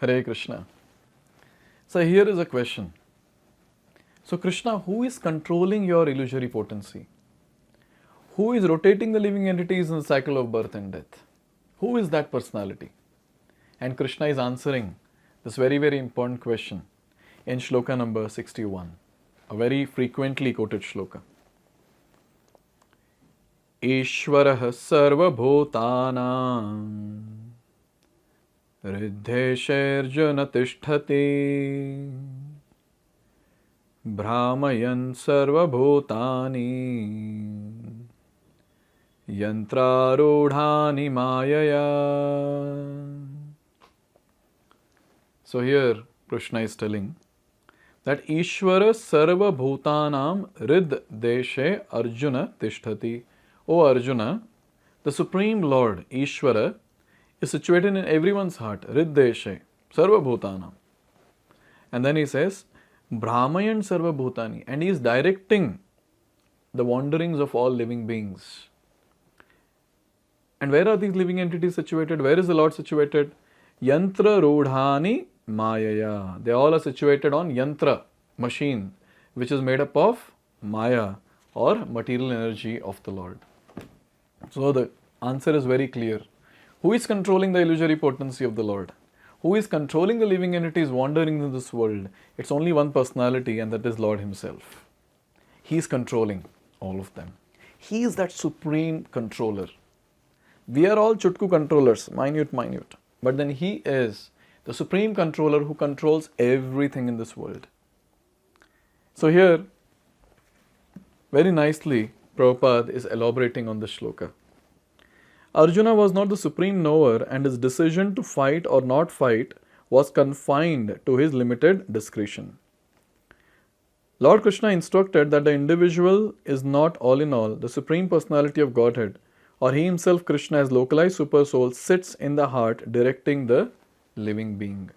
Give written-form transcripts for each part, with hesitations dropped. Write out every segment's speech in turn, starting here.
Hare Krishna. So here is a question. So Krishna, who is controlling your illusory potency? Who is rotating the living entities in the cycle of birth and death? Who is that personality? And Krishna is answering this very, very important question in shloka number 61, a very frequently quoted shloka. Ishvarah sarvabhutanam riddhesharjuna tisthati brahmayan sarvabhutani yantrarudhani mayaya. So here Krishna is telling that Ishvara sarva bhutanam rid deshe Arjuna tishtati. O Arjuna, the Supreme Lord Ishvara is situated in everyone's heart, rid deshe, sarva bhutanam. And then he says, Brahmayan sarva bhutani, and he is directing the wanderings of all living beings. And where are these living entities situated? Where is the Lord situated? Yantra rudhani mayaya. They all are situated on yantra, machine, which is made up of maya or material energy of the Lord. So the answer is very clear. Who is controlling the illusory potency of the Lord? Who is controlling the living entities wandering in this world? It's only one personality, and that is Lord Himself. He is controlling all of them. He is that supreme controller. We are all chutku controllers, minute. But then He is the supreme controller who controls everything in this world. So here, very nicely, Prabhupada is elaborating on this shloka. Arjuna was not the supreme knower, and his decision to fight or not fight was confined to his limited discretion. Lord Krishna instructed that the individual is not all in all, the supreme personality of Godhead, or he himself, Krishna, as localized super soul, sits in the heart directing the living being.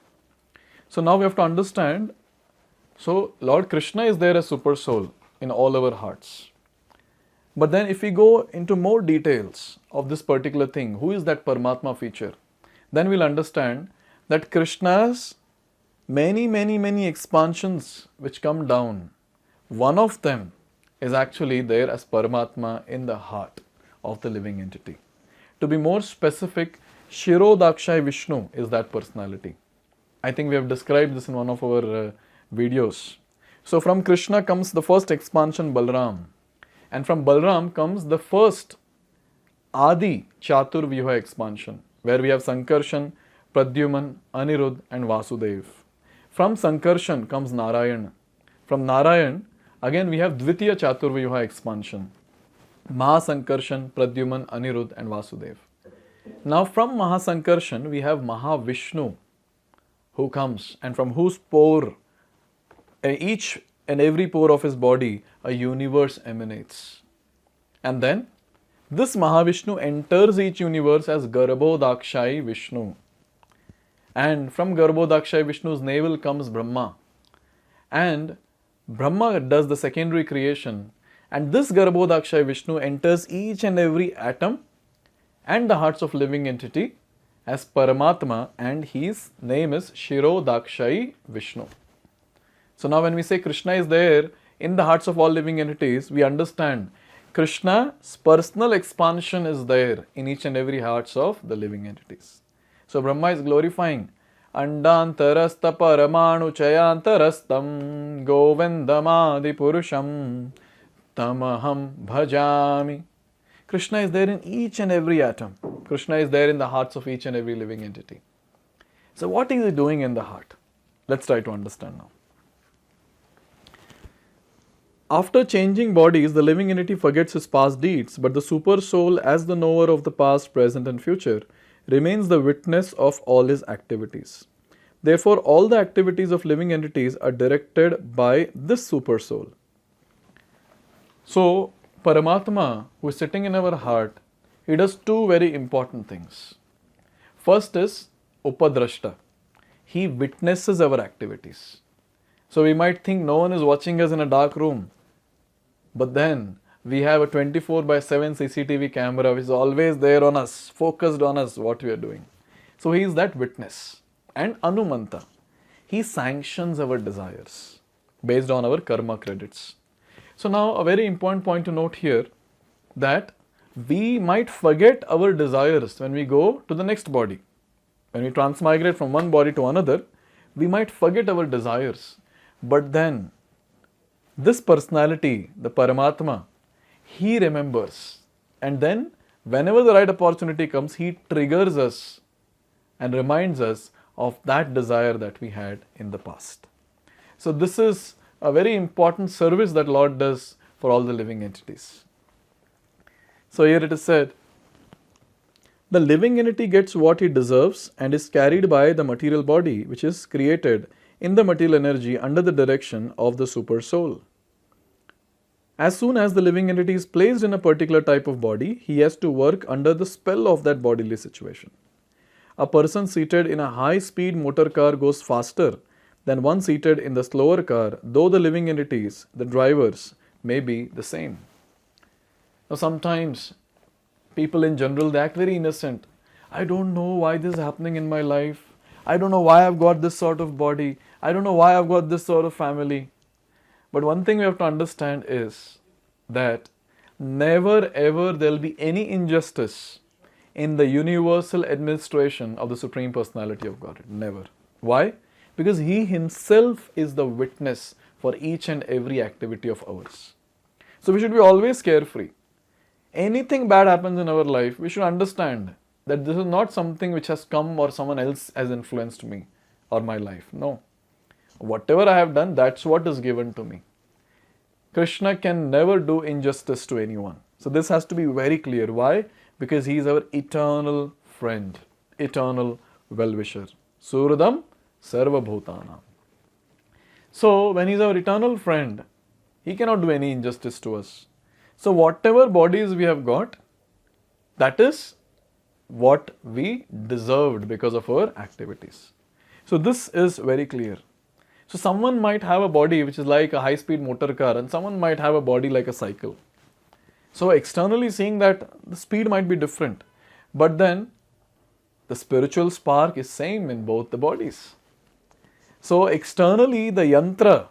So now we have to understand, so Lord Krishna is there as super soul in all our hearts. But then if we go into more details of this particular thing, who is that Paramatma feature? Then we'll understand that Krishna's many expansions which come down, one of them is actually there as Paramatma in the heart of the living entity. To be more specific, Shirodakshay Vishnu is that personality. I think we have described this in one of our videos. So from Krishna comes the first expansion, Balram. And from Balram comes the first Adi Chaturvyuha expansion, where we have Sankarshan, Pradyuman, Anirudh and Vasudev. From Sankarshan comes Narayan. From Narayan, again we have Dvitiya Chaturvyuha expansion, Mahasankarshan, Pradyuman, Anirudh and Vasudev. Now from Mahasankarshan we have Mahavishnu who comes, and from whose pore, each and every pore of his body, a universe emanates. And then this Mahavishnu enters each universe as Garbhodakshayi Vishnu. And from Garbhodakshayi Vishnu's navel comes Brahma. And Brahma does the secondary creation. And this Garbhodakshayi Vishnu enters each and every atom and the hearts of living entity as Paramatma, and his name is Shirodakshayi Vishnu. So now when we say Krishna is there in the hearts of all living entities, we understand Krishna's personal expansion is there in each and every hearts of the living entities. So Brahma is glorifying Andantarasta Paramanu Chayantarastam Govindamadi Purusham Tamaham Bhajami. Krishna is there in each and every atom. Krishna is there in the hearts of each and every living entity. So what is he doing in the heart? Let's try to understand now. After changing bodies, the living entity forgets his past deeds, but the super soul, as the knower of the past, present and future, remains the witness of all his activities. Therefore, all the activities of living entities are directed by this super soul. So, Paramatma, who is sitting in our heart, he does two very important things. First is Upadrashta. He witnesses our activities. So we might think no one is watching us in a dark room. But then we have a 24/7 CCTV camera which is always there on us, focused on us, what we are doing. So he is that witness. and Anumanta. He sanctions our desires based on our karma credits. So now a very important point to note here, that we might forget our desires when we go to the next body. When we transmigrate from one body to another, we might forget our desires. But then, this personality, the Paramatma, he remembers. And then, whenever the right opportunity comes, he triggers us and reminds us of that desire that we had in the past. So this is a very important service that Lord does for all the living entities. So here it is said, the living entity gets what he deserves and is carried by the material body, which is created in the material energy under the direction of the super soul. As soon as the living entity is placed in a particular type of body, he has to work under the spell of that bodily situation. A person seated in a high-speed motor car goes faster than one seated in the slower car, though the living entities, the drivers, may be the same. Now sometimes people in general, they act very innocent. I don't know why this is happening in my life. I don't know why I've got this sort of body. I don't know why I've got this sort of family. But one thing we have to understand is that never ever there will be any injustice in the universal administration of the Supreme Personality of Godhead. Never. Why? Because He Himself is the witness for each and every activity of ours. So we should be always carefree. Anything bad happens in our life, we should understand that this is not something which has come or someone else has influenced me or my life. No. Whatever I have done, that's what is given to me. Krishna can never do injustice to anyone. So this has to be very clear. Why? Because He is our eternal friend, eternal well-wisher. Suradam Sarva Bhutanam. So when He is our eternal friend, He cannot do any injustice to us. So whatever bodies we have got, that is what we deserved because of our activities. So this is very clear. So someone might have a body which is like a high-speed motor car, and someone might have a body like a cycle. So externally seeing that the speed might be different, but then the spiritual spark is same in both the bodies. So externally the yantra,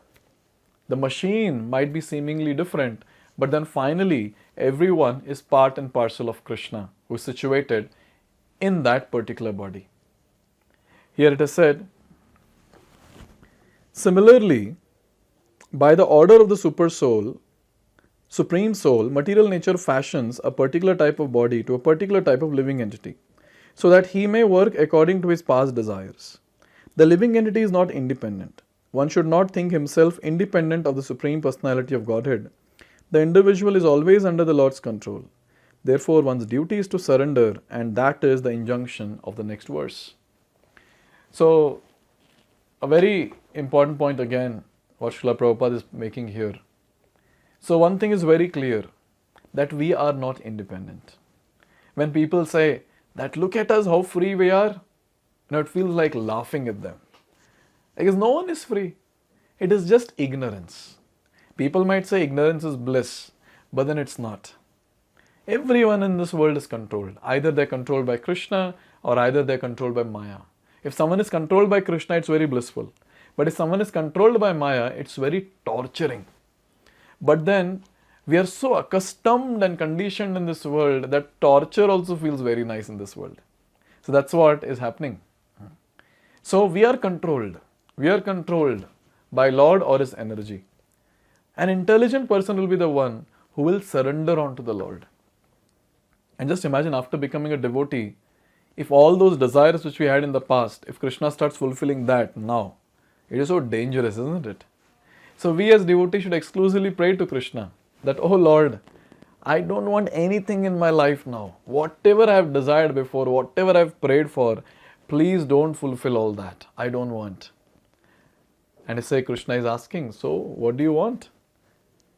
the machine might be seemingly different, but then finally everyone is part and parcel of Krishna, who is situated in that particular body. Here it is said, similarly, by the order of the super soul, Supreme Soul, material nature fashions a particular type of body to a particular type of living entity, so that he may work according to his past desires. The living entity is not independent. One should not think himself independent of the Supreme Personality of Godhead. The individual is always under the Lord's control. Therefore, one's duty is to surrender, and that is the injunction of the next verse. So, a very important point again, what Srila Prabhupada is making here. So one thing is very clear, that we are not independent. When people say that look at us how free we are, it feels like laughing at them. Because no one is free. It is just ignorance. People might say ignorance is bliss, but then it's not. Everyone in this world is controlled. Either they're controlled by Krishna or either they're controlled by Maya. If someone is controlled by Krishna, it's very blissful. But if someone is controlled by Maya, it's very torturing. But then, we are so accustomed and conditioned in this world that torture also feels very nice in this world. So that's what is happening. So we are controlled. We are controlled by Lord or His energy. An intelligent person will be the one who will surrender onto the Lord. And just imagine, after becoming a devotee, if all those desires which we had in the past, if Krishna starts fulfilling that now, it is so dangerous, isn't it? So we as devotees should exclusively pray to Krishna that, oh Lord, I don't want anything in my life now. Whatever I have desired before, whatever I have prayed for, please don't fulfill all that. I don't want. And I say Krishna is asking, so what do you want?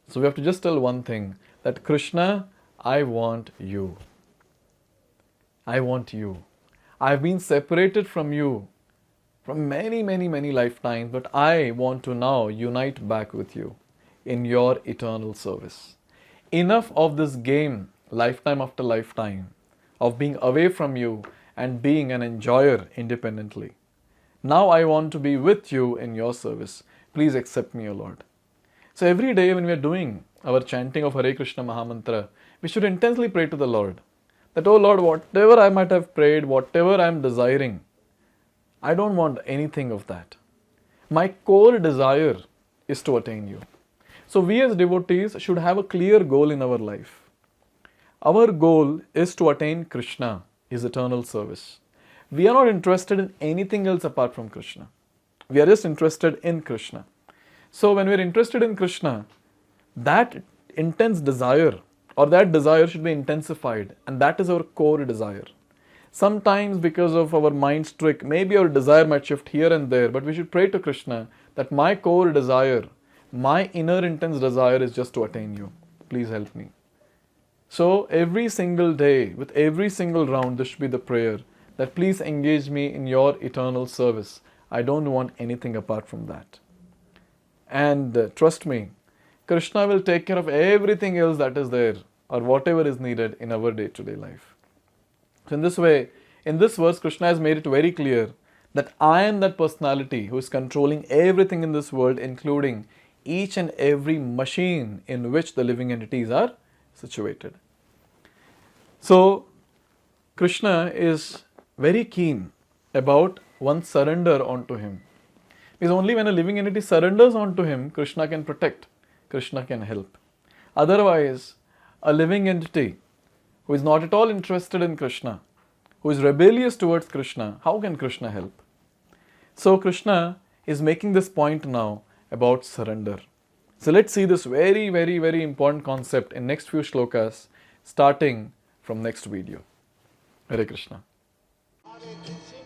So we have to just tell one thing, that Krishna, I want you. I want you. I've been separated from you from many, many, many lifetimes, but I want to now unite back with you in your eternal service. Enough of this game, lifetime after lifetime, of being away from you and being an enjoyer independently. Now I want to be with you in your service. Please accept me, O Lord. So every day when we are doing our chanting of Hare Krishna Mahamantra, we should intensely pray to the Lord that, oh Lord, whatever I might have prayed, whatever I am desiring, I don't want anything of that. My core desire is to attain you. So we as devotees should have a clear goal in our life. Our goal is to attain Krishna, His eternal service. We are not interested in anything else apart from Krishna. We are just interested in Krishna. So when we are interested in Krishna, that intense desire or that desire should be intensified, and that is our core desire. Sometimes because of our mind's trick, maybe our desire might shift here and there, but we should pray to Krishna that my core desire, my inner intense desire is just to attain you. Please help me. So every single day, with every single round, this should be the prayer that please engage me in your eternal service. I don't want anything apart from that. And trust me, Krishna will take care of everything else that is there or whatever is needed in our day-to-day life. So in this way, in this verse, Krishna has made it very clear that I am that personality who is controlling everything in this world, including each and every machine in which the living entities are situated. So Krishna is very keen about one's surrender onto him. Because only when a living entity surrenders onto him, Krishna can protect, Krishna can help. Otherwise, a living entity who is not at all interested in Krishna, who is rebellious towards Krishna, how can Krishna help? So Krishna is making this point now about surrender. So let's see this very, very, very important concept in next few shlokas, starting from next video. Hare Krishna. Hare Krishna,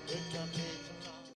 Krishna Krishna,